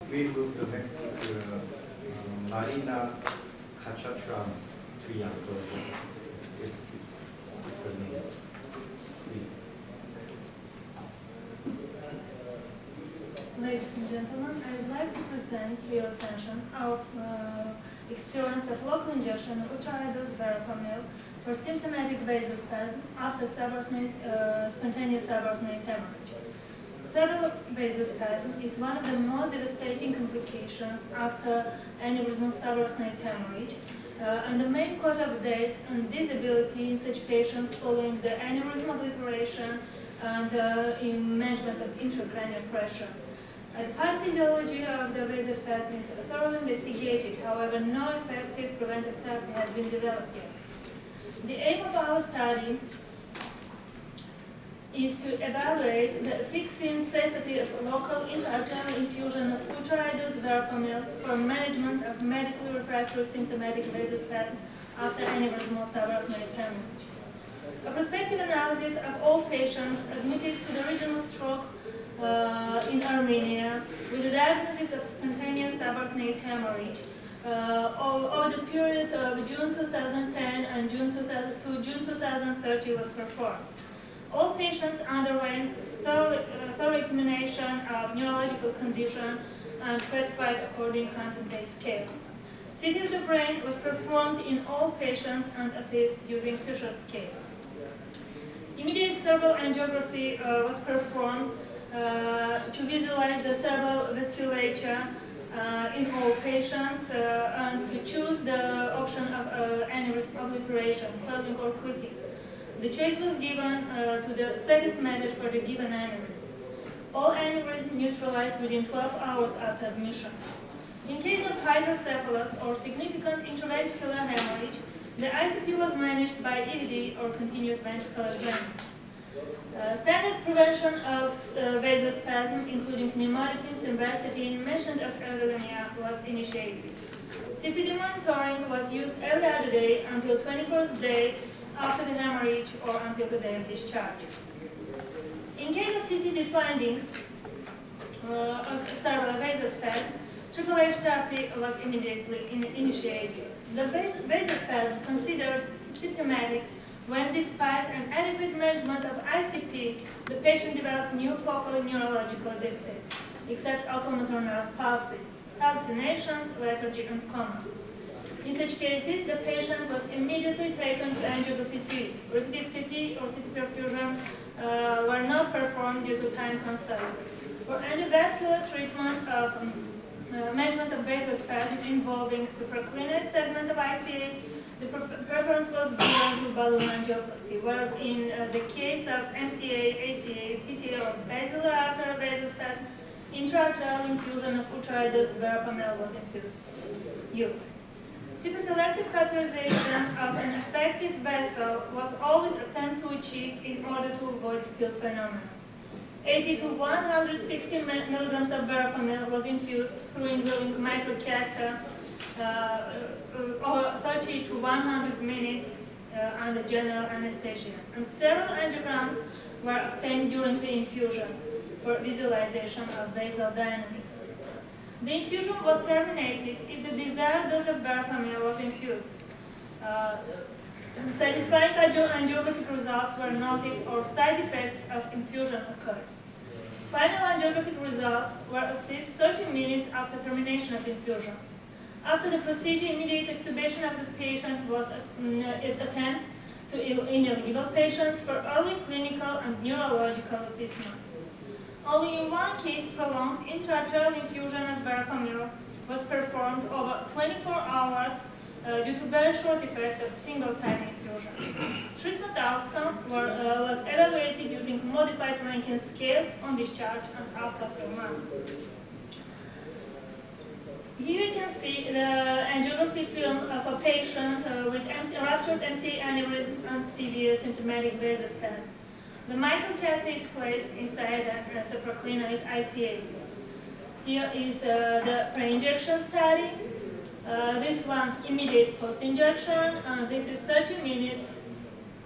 We move the next speaker, Marina Khachatryan. So it's her name. Please. Ladies and gentlemen, I would like to present to your attention our experience of local injection of Ultrahigh-dose Verapamil for symptomatic vasospasm after spontaneous subarachnoid hemorrhage. Cerebral vasospasm is one of the most devastating complications after aneurysmal subarachnoid hemorrhage, and the main cause of death and disability in such patients following the aneurysm obliteration and in management of intracranial pressure. The pathophysiology of the vasospasm is thoroughly investigated, however, no effective preventive therapy has been developed yet. The aim of our study is to evaluate the efficacy and safety of local intraarterial infusion of Ultrahigh-dose Verapamil for management of medically refractory symptomatic vasospasm after aneurysmal subarachnoid hemorrhage. A prospective analysis of all patients admitted to the regional stroke in Armenia with the diagnosis of spontaneous subarachnoid hemorrhage over the period of June 2010 and June 2030 was performed. All patients underwent thorough examination of neurological condition and classified according to content-based scale. CT of the brain was performed in all patients and assessed using Fisher's scale. Immediate cerebral angiography was performed to visualize the cerebral vasculature in all patients and to choose the option of aneurysm obliteration, quelling or clipping. The choice was given to the safest method for the given aneurysm. All aneurysms neutralized within 12 hours after admission. In case of hydrocephalus or significant intravascular hemorrhage, the ICP was managed by EVD or continuous ventricular drainage. Standard prevention of vasospasm, including pneumodyphis, simvastatin, mentioned of ergotamia, was initiated. TCD monitoring was used every other day until 21st day after the hemorrhage or until the day of discharge. In case of TCD findings of cerebral vasospasm, Triple H therapy was immediately initiated. The vasospasm considered symptomatic when, despite an adequate management of ICP, the patient developed new focal neurological deficits, except oculomotor nerve palsy, hallucinations, lethargy, and coma. In such cases, the patient was immediately taken to angiography suite. Repeated CT or CT perfusion were not performed due to time constraint. For endovascular treatment of management of vasospasm involving supraclinoid segment of ICA, the preference was given to balloon angioplasty, whereas in the case of MCA, ACA, PCA, or basilar arterial vasospasm, intraarterial infusion of Ultrahigh-dose Verapamil was used. Superselective cauterization of an affected vessel was always attempted to achieve in order to avoid spill phenomena. 80 to 160 milligrams of Verapamil was infused through indwelling microcatheter or 30 to 100 minutes under general anesthesia, and several angiograms were obtained during the infusion for visualization of vasal dynamics. The infusion was terminated if the desired dose of Verapamil was infused. Satisfying angiographic results were noted or side effects of infusion occurred. Final angiographic results were assessed 30 minutes after termination of infusion. After the procedure, immediate extubation of the patient was attempted to ineligible patients for early clinical and neurological assessment. Only in one case, prolonged intraarterial infusion of Verapamil was performed over 24 hours due to very short effect of single-time infusion. Treatment outcome was evaluated using modified Rankin scale on discharge and after 3 months. Here you can see the angiography film of a patient with ruptured MCA aneurysm and severe symptomatic vasospasm. The microcatheter is placed inside a supraclinoid ICA. Here is the pre-injection study. This one immediate post-injection, and this is 30 minutes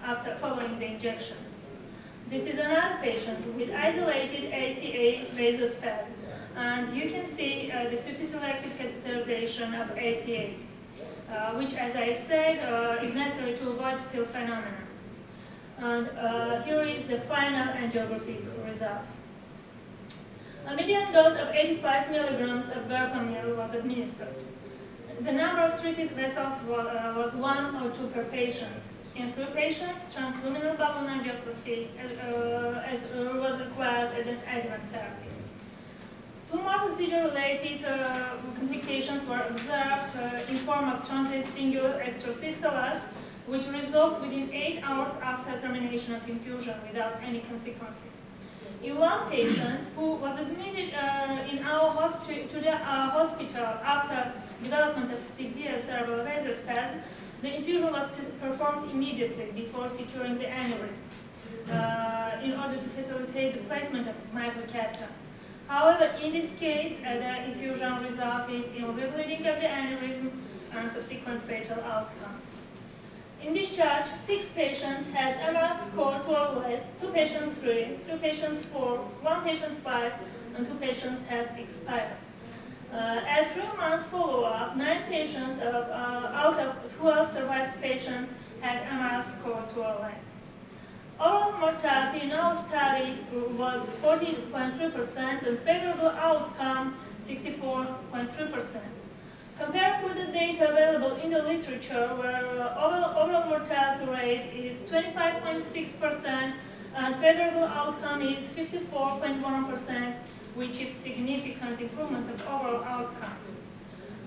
after following the injection. This is another patient with isolated ACA vasospasm. And you can see the superselective catheterization of ACA, which, as I said, is necessary to avoid still phenomena. And here is the final angiographic results. A median dose of 85 milligrams of verapamil was administered. The number of treated vessels was 1 or 2 per patient. In 3 patients, transluminal balloon angioplasty was required as an adjuvant therapy. 2 more procedure-related complications were observed in form of transient singular extrasystolas, which resolved within 8 hours after termination of infusion without any consequences. In 1 patient who was admitted in our hospital after development of severe cerebral vasospasm, the infusion was performed immediately before securing the aneurysm in order to facilitate the placement of microcatheter. However, in this case, the infusion resulted in rebleeding of the aneurysm and subsequent fatal outcome. In discharge, 6 patients had MR score 2 or less, 2 patients 3, 2 patients 4, 1 patient 5, and 2 patients had expired. At 3 months follow-up, 9 patients out of 12 survived patients had MR score 2 or less. Overall mortality in our study was 40.3% and favorable outcome 64.3%. Compared with the data available in the literature, where overall mortality rate is 25.6% and favorable outcome is 54.1%, we achieved significant improvement of overall outcome.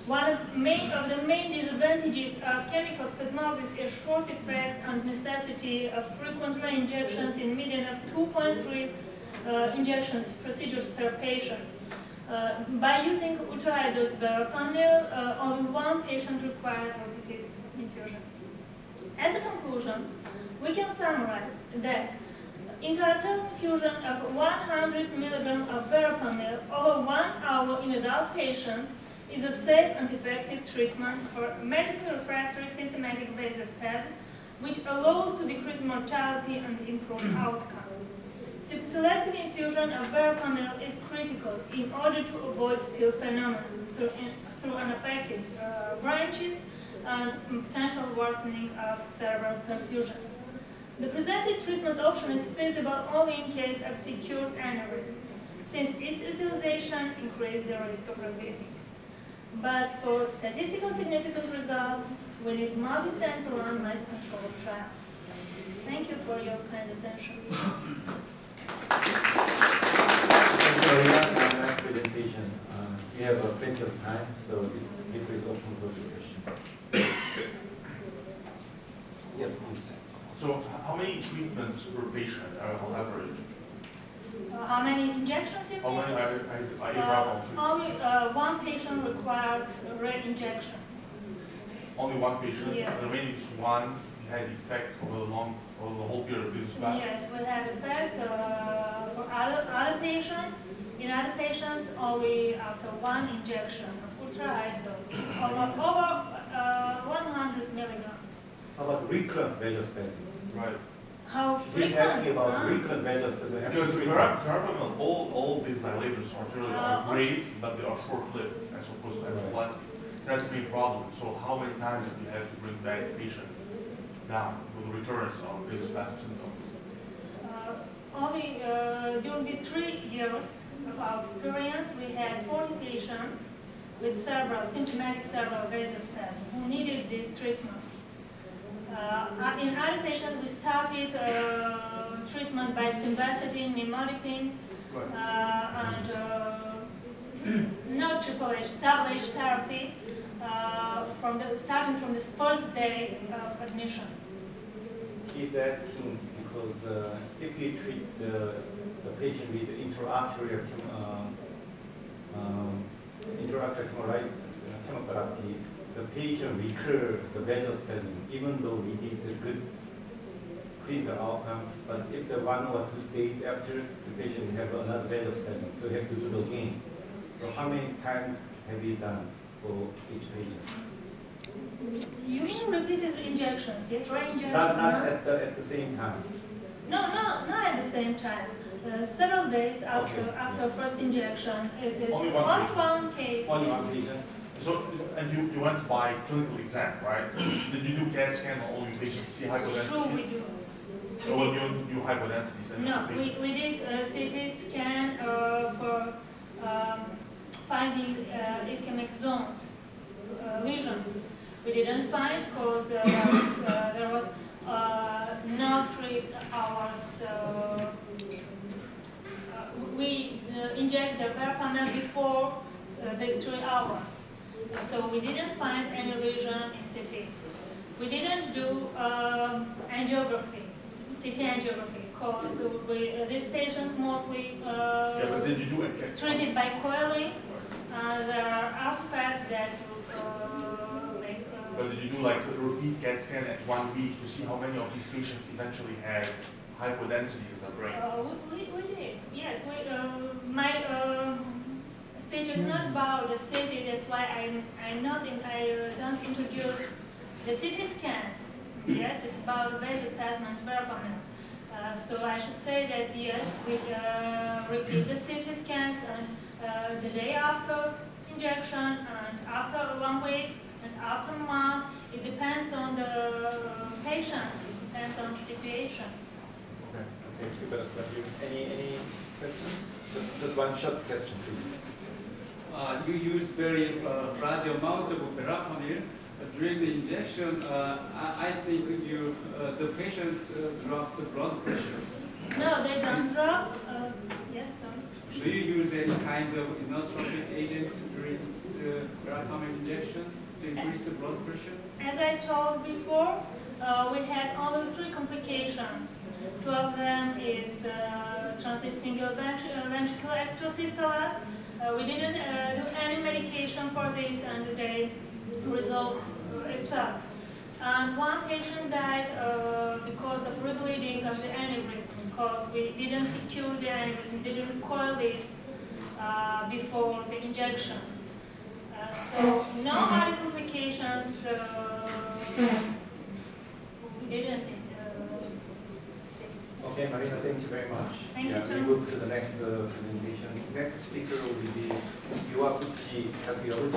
One of the main disadvantages of chemical spasmodics is short effect and necessity of frequent re-injections in median of 2.3 injections procedures per patient. By using ultrahigh-dose verapamil, only 1 patient required repeated infusion. As a conclusion, we can summarize that intraarterial infusion of 100 mg of verapamil over 1 hour in adult patients is a safe and effective treatment for medically refractory symptomatic vasospasm, which allows to decrease mortality and improve outcome. Superselective infusion of verapamil is critical in order to avoid still phenomena through unaffected branches and potential worsening of cerebral perfusion. The presented treatment option is feasible only in case of secured aneurysm, since its utilization increases the risk of rebleeding. But for statistical significant results, we need multi-center randomized controlled trials. Thank you for your kind attention. Thank you, Marina, for that presentation. We have plenty of time, so this paper is open for discussion. Yes, please. So, how many treatments per patient on average? How many injections you How need? many Only 1 patient required re-injection. Only 1 patient? Yes. The remaining 1 had effect over the whole period of vasospasm? Yes, we have effect for other patients. In other patients, only after 1 injection of ultrahigh-dose, over 100 milligrams. How about recurrent vasospasm? Right. How He's frequent? asking about recurrent vasospasm. Because verapamil, all these dilators arterially are Okay. great, but they are short-lived as opposed to anaplasty. That's the main problem. So how many times do you have to bring back patients down with the recurrence of vasospasm symptoms? Only during these 3 years of our experience, we had 40 patients with symptomatic cerebral vasospasm who needed this treatment. In other patients, we started treatment by simvastatin, nimodipine, and not triple H, double H therapy, starting from the first day of admission. He's asking because if you treat the patient with intraarterial hemorrhage chemotherapy, the patient recur the vasospasm, even though we did a good clinical outcome. But if the 1 or 2 days after, the patient have another vasospasm, so you have to do it again. So how many times have you done for each patient? You mean repeated injections, yes, re-injection? Not at the same time. No, not at the same time. Several days after Okay. after first injection. It is Only one case. Only yes. one patient. So, and you went by clinical exam, right? Did you do CAT scan on all your patients to see hypodensity? Sure, we do. So when you hypodensities? No, we did a CT scan for finding ischemic zones, lesions. We didn't find because there was no 3 hours. We inject the Verapamil before these 3 hours. So we didn't find any lesion in CT. We didn't do angiography, CT angiography, because these patients mostly Yeah, but did you do a CAT? treated by coiling. There are artifacts that But did you do like a repeat CAT scan at 1 week to see how many of these patients eventually had hypodensities in the brain? we did, yes. My speech is not about the CT, that's why I don't introduce the CT scans. Yes, it's about vasospasm and Verapamil. So I should say that yes, we repeat the CT scans and the day after injection and after 1 week and after a month. It depends on the patient, depends on the situation. Okay. Okay. You better start here. Any questions? Just one short question, please. You use very large amount of Verapamil during the injection. I think the patients drop the blood pressure. No, they don't drop. Yes, sir. Do you use any kind of inotropic agent during the Verapamil injection to increase the blood pressure? As I told before, we had only 3 complications. 2 of them is transit single ventricular extrasystoles. We didn't do any medication for this, and they resolved itself. And 1 patient died because of rebleeding of the aneurysm, because we didn't secure the aneurysm, didn't coil it before the injection. So no other complications. We didn't see. Okay, Marina, thank you very much. Thank you, We Tom. move to the next presentation. Next speaker will be Yuakuchi Takuya.